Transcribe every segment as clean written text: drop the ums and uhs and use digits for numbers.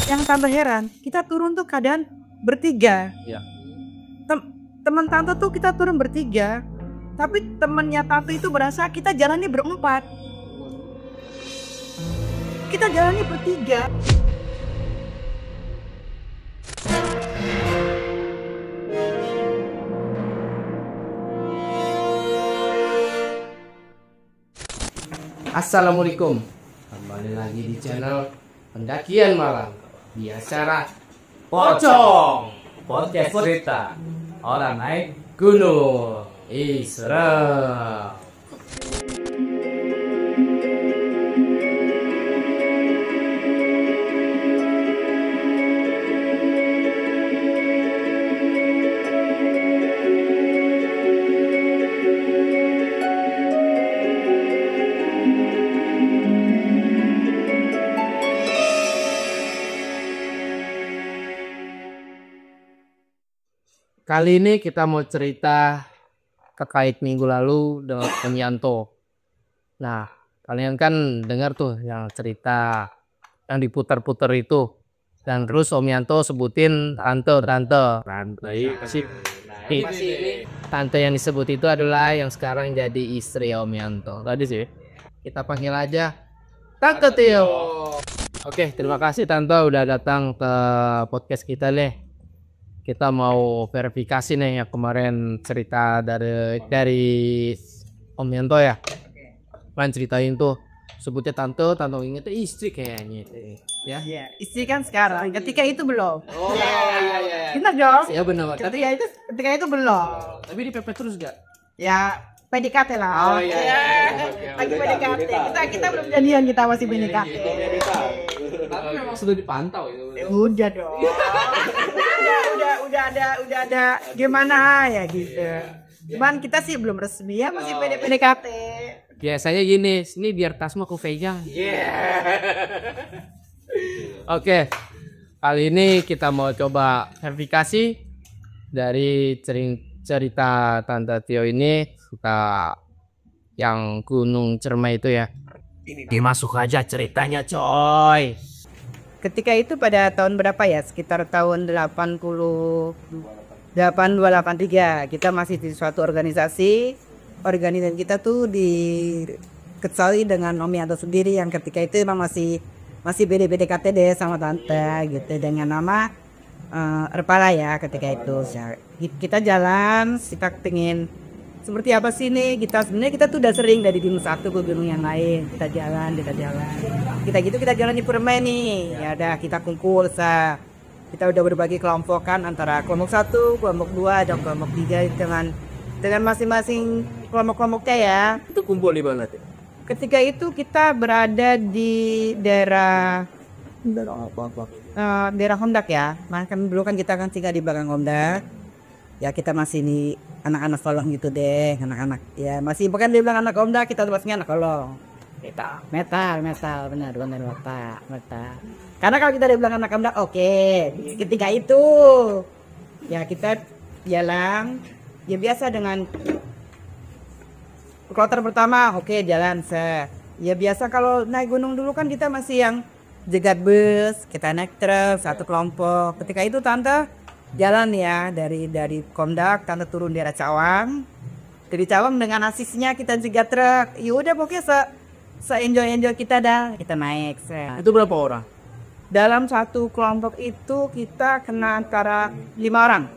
Yang tante heran, kita turun tuh keadaan bertiga. Iya. Teman tante tuh kita turun bertiga, tapi temennya tante itu berasa kita jalannya berempat. Kita jalannya bertiga. Assalamualaikum, kembali lagi di channel Pendakian Malam di acara Pocong Podcast Cerita Orang Naik Gunung. Serem. Kali ini kita mau cerita terkait minggu lalu dengan Om Yanto. Nah, kalian kan dengar tuh yang cerita yang diputar-putar itu. Dan terus Om Yanto sebutin tante. Tante yang disebut itu adalah yang sekarang jadi istri Om Yanto. Tadi sih kita panggil aja Tante Tio. Oke, terima kasih Tante udah datang ke podcast kita nih. Kita mau verifikasi nih yang kemarin cerita dari Om Yanto ya. Kan ceritain tuh sebutnya tante ingetnya istri kayaknya ya. Iya, istri kan sekarang. Ketika itu belum. Oh iya. Benar dong. Ya benar. Ketika itu belum. Tapi dipepet terus gak? Ya PDKT lah. Oh iya. Lagi PDKT. Kita belum jadian, kita masih PDKT. Tapi memang sudah dipantau itu. Udah dong. udah ada gimana ya gitu. Cuman kita sih belum resmi ya, masih PDKT. Biasanya gini, ini biar tasmu aku pegang. Oke. Kali ini kita mau coba verifikasi dari cerita Tante Tio ini suka yang Gunung Cermai itu ya. Dimasuk aja ceritanya coy. Ketika itu pada tahun berapa ya? Sekitar tahun 8283. Kita masih di suatu organisasi. Organisasi kita tuh diketuai dengan Om Yanto sendiri yang ketika itu emang masih BDKT deh sama tante gitu dengan nama Erpala ya ketika itu. Kita jalan, kita pengen seperti apa sih nih, kita tuh udah sering dari gunung satu ke gunung yang lain, kita jalan kita jalan di Purmai nih, ya udah kita kumpul kita udah berbagi kelompokan antara kelompok 1, kelompok 2 dan kelompok 3 dengan masing-masing kelompoknya ya. Itu kumpul di mana tuh? Ketika itu kita berada di daerah Hondak ya, kan dulu kan kita kan tinggal di belakang Hondak. Ya kita masih di anak-anak kolong gitu deh, anak-anak ya masih bukan di belakang anak Hondak, kita masih anak kolong. Metal benar metal. Karena kalau kita di belakang anak Hondak oke. Ketika itu ya kita jalan ya biasa dengan kloter pertama oke, jalan ya biasa kalau naik gunung dulu kan kita masih yang jegat bus, kita naik truk satu kelompok. Ketika itu tante jalan ya dari Hondak, tante turun di daerah Cawang. Dari Cawang dengan asisnya kita jegat truk. Ya udah pokoknya enjoy kita dah, kita naik. Itu berapa orang? Dalam satu kelompok itu kita kena antara 5 orang.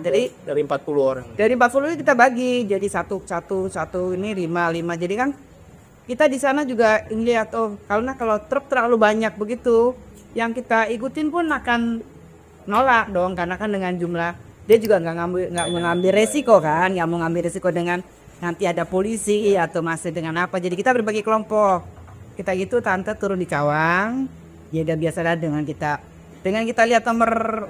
Jadi Dari 40 orang. dari 40 kita bagi jadi satu ini 5. Jadi kan kita di sana juga lihat kalau truk terlalu banyak begitu, yang kita ikutin pun akan nolak dong, karena kan dengan jumlah dia juga nggak mengambil resiko kan, nggak mau ngambil resiko dengan nanti ada polisi atau masih dengan apa. Jadi kita berbagi kelompok. Kita gitu tante turun di Cawang. Ya udah biasalah dengan kita lihat nomor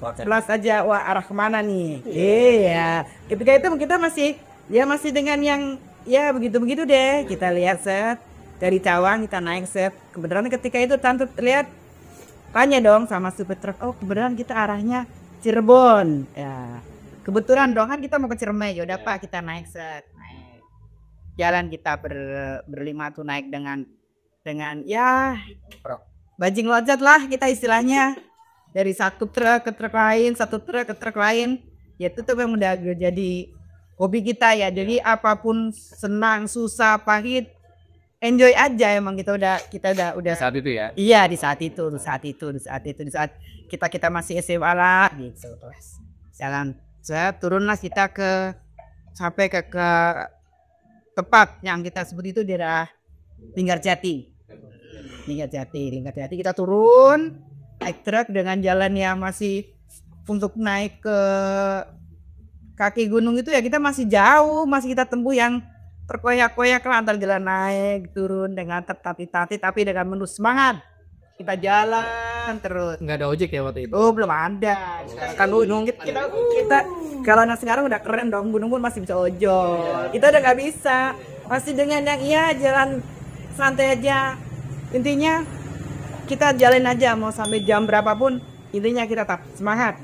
plus aja, wah arah kemana nih. Iya. Ketika itu kita masih dengan yang ya begitu deh. Kita lihat dari Cawang kita naik Kebetulan ketika itu tante lihat, tanya dong sama supir truk, kebetulan kita arahnya Cirebon ya. Kebetulan dong kan kita mau ke Ciremai, yaudah Pak kita naik jalan kita berlima tuh naik dengan ya bajing loncat lah kita istilahnya, dari satu truk ke truk lain, satu truk ke truk lain. Ya itu tuh memang udah jadi hobi kita ya. Jadi apapun senang, susah, pahit, enjoy aja emang kita udah Saat itu ya. iya di saat di saat kita masih SMA lah gitu. Jalan saya turunlah kita sampai ke tempat yang kita sebut itu daerah Linggarjati kita turun naik truk dengan jalan yang masih untuk naik ke kaki gunung itu ya kita masih jauh, masih kita tempuh yang terkoyak-koyak lah antar jalan naik turun dengan tertatih-tatih tapi dengan penuh semangat kita jalan terus. Nggak ada ojek ya waktu itu? Oh belum ada. Kan gunung kita kalau anak sekarang udah keren dong, gunung pun masih bisa ojol. Kita udah nggak bisa, masih dengan yang jalan santai aja. Intinya kita jalan aja mau sampai jam berapapun. Intinya kita tetap semangat.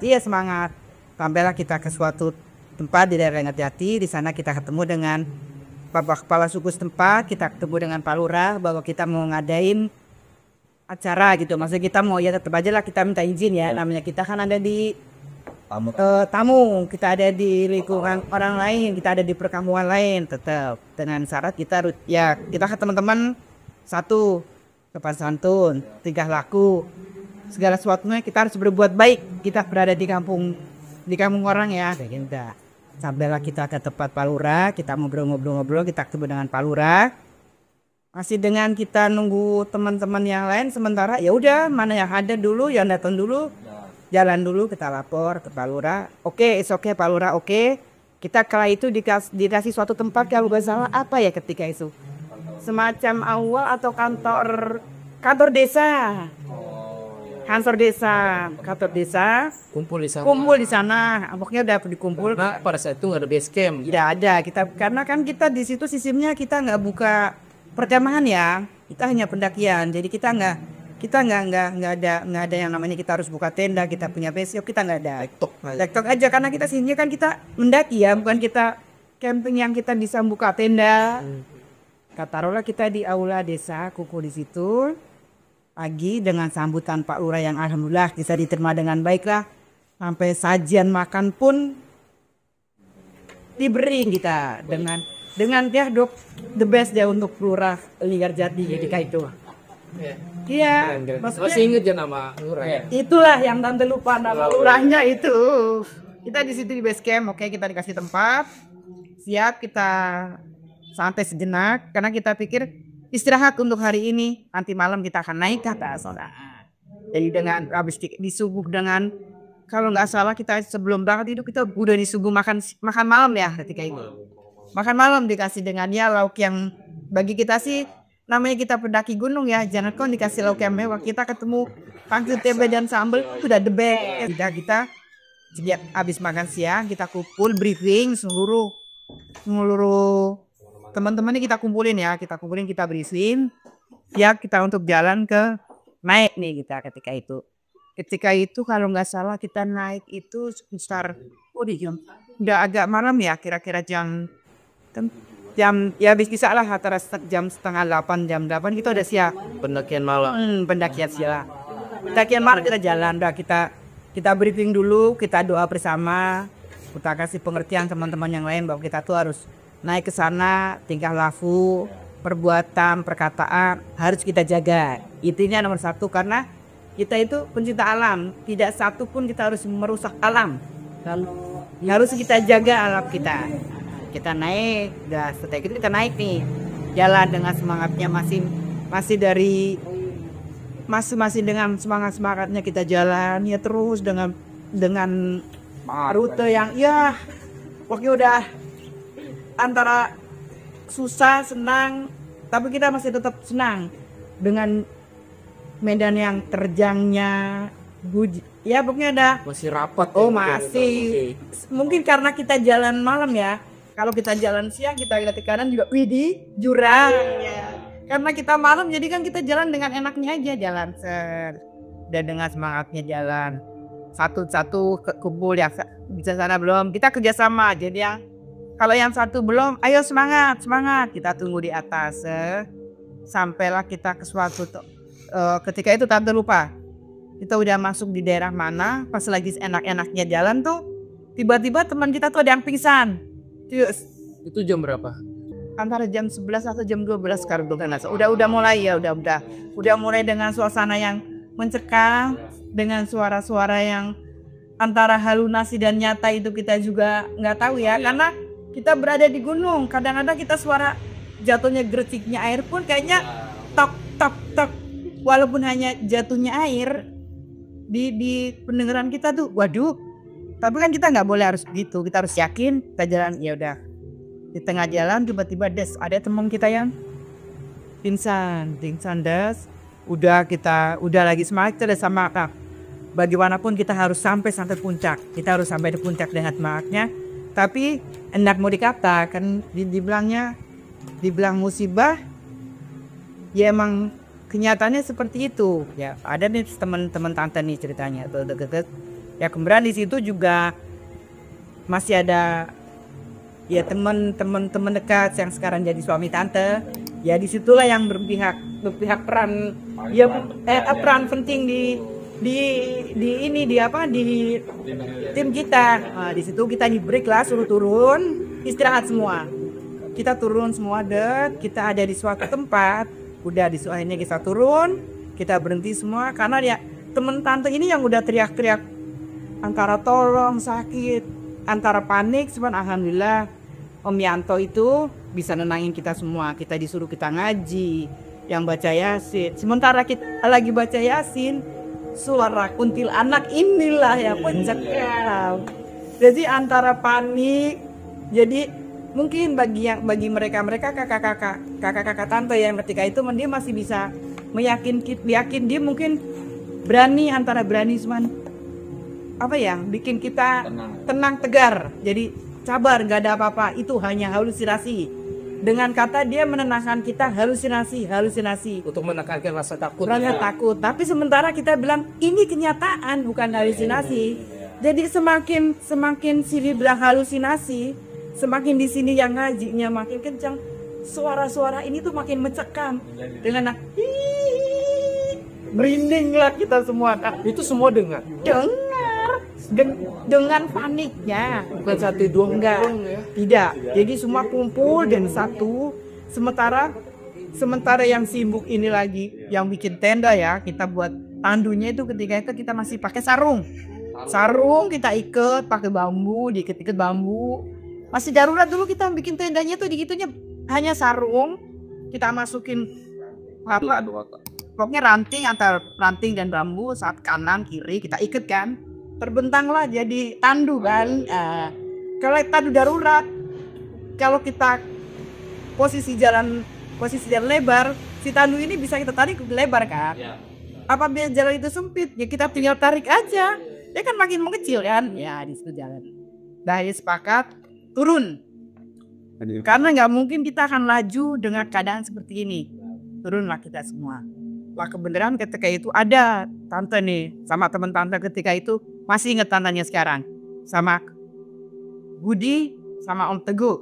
Iya semangat. Sampailah kita ke suatu tempat di daerah Linggarjati. Di sana kita ketemu dengan Bapak Kepala Suku setempat. Kita ketemu dengan Pak Lurah bahwa kita mau ngadain acara gitu. Maksudnya kita mau ya tetap aja lah kita minta izin ya. Namanya kita kan ada di tamu, kita ada di lingkungan orang lain, kita ada di perkampungan lain, tetap dengan syarat kita ke teman-teman satu sopan santun, tingkah laku, segala sesuatunya kita harus berbuat baik. Kita berada di kampung orang ya, kayak gitu. Sampailah kita ke tempat Pak Lurah, kita ngobrol-ngobrol, kita ketemu dengan Pak Lurah. Masih dengan kita nunggu teman-teman yang lain sementara ya udah mana yang ada dulu yang datang dulu. Jalan dulu kita lapor ke Pak Lurah. Oke, Pak Lurah oke. Kita kala itu dikasih suatu tempat kalau nggak salah apa ya ketika itu. Semacam awal atau kantor desa. Kantor desa. Kumpul di sana. Pokoknya udah dikumpul. Nah, pada saat itu nggak ada base camp. Tidak ada. Karena kan kita di situ sistemnya kita nggak buka perkemahan ya. Kita hanya pendakian. Jadi kita nggak ada yang namanya kita harus buka tenda, kita punya base, kita nggak ada. Lektok aja karena kita sini kan kita mendaki ya, bukan kita camping yang kita bisa buka tenda. Taruhlah kita di aula desa, kumpul di situ pagi dengan sambutan Pak Lurah yang alhamdulillah bisa diterima dengan baik lah. Sampai sajian makan pun diberi kita dengan dia the best dia untuk Lurah Linggarjati ketika itu. Iya, masih inget ya nama Lurah ya? Itulah yang tante lupa nama Lurahnya itu. Kita di situ di base camp, oke kita dikasih tempat, siap kita santai sejenak karena kita pikir istirahat untuk hari ini, nanti malam kita akan naik ke atas. Jadi dengan habis disuguh dengan kalau nggak salah kita sebelum berangkat itu kita udah disuguh makan malam ya ketika itu. Makan malam dikasih dengan ya lauk yang bagi kita sih namanya kita pendaki gunung ya, jangan kau dikasih lauk yang mewah. Kita ketemu pangsit tempe dan sambal itu udah the best. Kita habis makan siang kita kumpul briefing seluruh teman-teman ini kita kumpulin, kita briefing ya kita untuk jalan ke naik nih kita ketika itu kalau nggak salah kita naik itu sekitar udah agak malam ya, kira-kira jam ya bisa lah antara jam setengah 8 jam 8 kita udah siap Pendakian malam. pendakian malam kita jalan udah kita briefing dulu, kita doa bersama, kita kasih pengertian teman-teman yang lain bahwa kita tuh harus naik ke sana, tingkah laku, perbuatan, perkataan harus kita jaga. Intinya nomor satu karena kita itu pencinta alam, tidak satu pun kita harus merusak alam. Harus kita jaga alam kita. Kita naik, udah setelah itu kita naik nih, jalan dengan semangatnya masih dengan semangatnya kita jalan ya terus dengan rute yang ya pokoknya udah antara susah senang tapi kita masih tetap senang dengan medan yang terjangnya ya pokoknya ada Masih rapat. masih mungkin karena kita jalan malam ya. Kalau kita jalan siang kita lihat ke kanan juga widih jurang ya. Karena kita malam jadi kan kita jalan dengan enaknya aja jalan dan dengan semangatnya jalan satu-satu kumpul ya bisa sana belum kita kerjasama jadi yang kalau yang satu belum ayo semangat kita tunggu di atas sampailah kita ke suatu ketika itu tante lupa kita udah masuk di daerah mana, pas lagi enak-enaknya jalan tuh tiba-tiba teman kita tuh ada yang pingsan. Terus Itu jam berapa? antara jam 11 atau jam 12 sekarang tuh kan. Udah mulai ya, udah mulai dengan suasana yang mencekam, dengan suara-suara yang antara halusinasi dan nyata, itu kita juga nggak tahu ya, karena kita berada di gunung. Kadang-kadang kita suara jatuhnya gerciknya air pun kayaknya tok tok tok, walaupun hanya jatuhnya air di pendengaran kita tuh waduh. Tapi kan kita nggak boleh harus begitu, kita harus yakin kita jalan. Ya udah, di tengah jalan tiba-tiba ada teman kita yang pingsan des. Udah lagi semangat, kita udah sama Kak. Bagaimanapun kita harus sampai puncak. Kita harus sampai di puncak dengan semangatnya. Tapi hendak mau dikata kan dibilang musibah. Ya emang kenyataannya seperti itu. Ya ada nih teman-teman tante nih ceritanya tuh deket. Ya kemudian di situ juga masih ada ya teman-teman dekat yang sekarang jadi suami tante. Ya disitulah yang berpihak peran ya peran penting di tim kita. Nah, di situ kita di break lah, suruh turun istirahat semua. Kita turun semua kita ada di suatu tempat. Udah di akhirnya kita turun, kita berhenti semua karena ya teman tante ini yang udah teriak-teriak antara tolong, sakit, antara panik. Cuman alhamdulillah Om Yanto itu bisa nenangin kita semua. Kita disuruh kita ngaji, yang baca Yasin. Sementara kita lagi baca Yasin, suara kuntilanak inilah yang mencekam. Jadi antara panik, jadi mungkin bagi mereka kakak tante yang ketika itu dia masih bisa yakin dia mungkin berani, antara berani cuman apa ya, bikin kita tenang tegar. Jadi sabar, gak ada apa-apa, itu hanya halusinasi. Dengan kata dia menenangkan kita, halusinasi Untuk menekankan rasa takut. Takut. Tapi sementara kita bilang ini kenyataan, bukan halusinasi. Jadi semakin sini bilang halusinasi, semakin di sini yang ngajinya makin kencang. Suara-suara ini tuh makin mencekam. Dengan merinding lah kita semua. Itu semua dengar. Dengan paniknya, Bukan satu dua enggak, ya. tidak. Jadi semua kumpul dan satu. Sementara yang sibuk ini lagi, yang bikin tenda ya, kita buat tandunya itu ketika itu kita masih pakai sarung kita ikat pakai bambu, diikat bambu. Masih darurat dulu kita bikin tendanya tuh, digitunya hanya sarung kita masukin pokoknya ranting, antara ranting dan bambu, saat kanan kiri kita ikat kan, terbentanglah jadi tandu kan. Kalau tandu darurat, kalau kita posisi jalan lebar, si tandu ini bisa kita tarik lebar kan. Apabila jalan itu sempit, ya kita tinggal tarik aja, dia kan makin mengecil kan. Ya di situ jalan. Dah sepakat turun, karena nggak mungkin kita akan laju dengan keadaan seperti ini. Turunlah kita semua. Lah kebenaran ketika itu ada tante nih sama teman tante ketika itu, masih inget tantanya sekarang, sama Budi sama Om Teguh.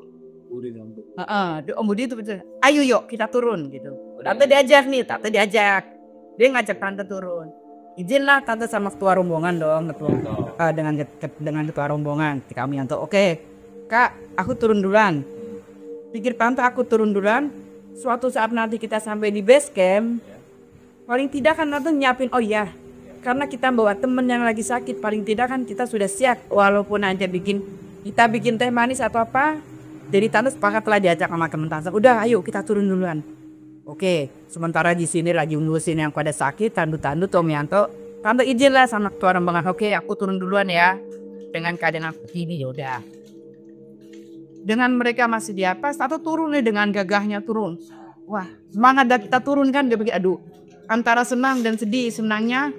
Om Budi itu betul, ayo yuk kita turun gitu. Tante diajak, dia ngajak tante turun. Izinlah tante sama ketua rombongan dong, dengan ketua rombongan kami Yanto. Oke, Kak, aku turun duluan. Pikir tante aku turun duluan, suatu saat nanti kita sampai di base camp, paling tidak kan tante nyiapin, oh iya, karena kita bawa temen yang lagi sakit, paling tidak kan kita sudah siap, walaupun aja kita bikin teh manis atau apa. Jadi tante sepakat telah diajak sama temen tante, udah ayo kita turun duluan. Oke, sementara di sini lagi ngurusin yang pada sakit, tandu Om Yanto. Tante izin lah sama ketua rombongan, oke aku turun duluan ya, dengan keadaan begini. Yaudah, dengan mereka masih di atas, atau turun nih dengan gagahnya turun. Wah, semangat dah kita turun kan, dia pikir aduh, antara senang dan sedih. Senangnya,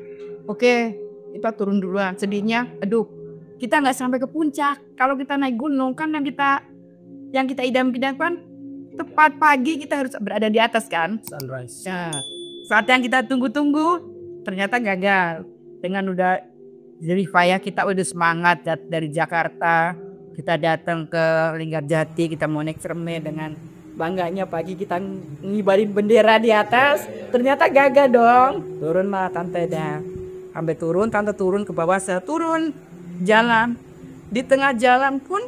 oke, kita turun duluan. Sedihnya, aduh, kita nggak sampai ke puncak. Kalau kita naik gunung kan yang kita idam-idamkan, tepat pagi kita harus berada di atas kan. Sunrise. Nah, saat yang kita tunggu-tunggu, ternyata gagal. Dengan udah jadi Rifaya, kita udah semangat dari Jakarta. Kita datang ke Linggarjati, kita mau naik Cerme dengan Bangganya pagi kita ngibarin bendera di atas, ternyata gagal dong. Turun lah tante dah. Sampai turun, tante turun ke bawah, saya turun jalan. Di tengah jalan pun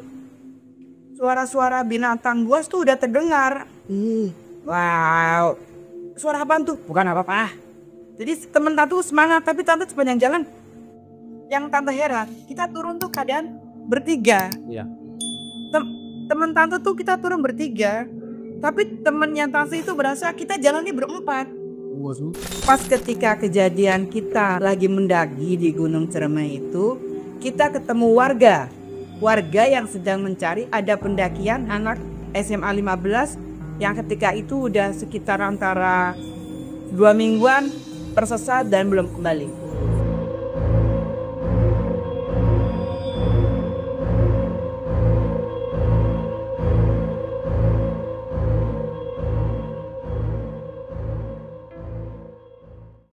suara-suara binatang buas tuh udah terdengar. Wow, suara apaan tuh? Bukan apa-apa. Jadi temen tante tuh semangat, tapi tante sepanjang jalan yang tante heran, kita turun tuh keadaan bertiga. Iya. Temen tante tuh kita turun bertiga, tapi temennya tante itu berasa kita jalannya berempat. Pas ketika kejadian kita lagi mendaki di Gunung Ciremai itu, kita ketemu warga yang sedang mencari ada pendakian anak SMA 15 yang ketika itu udah sekitar antara 2 mingguan tersesat dan belum kembali.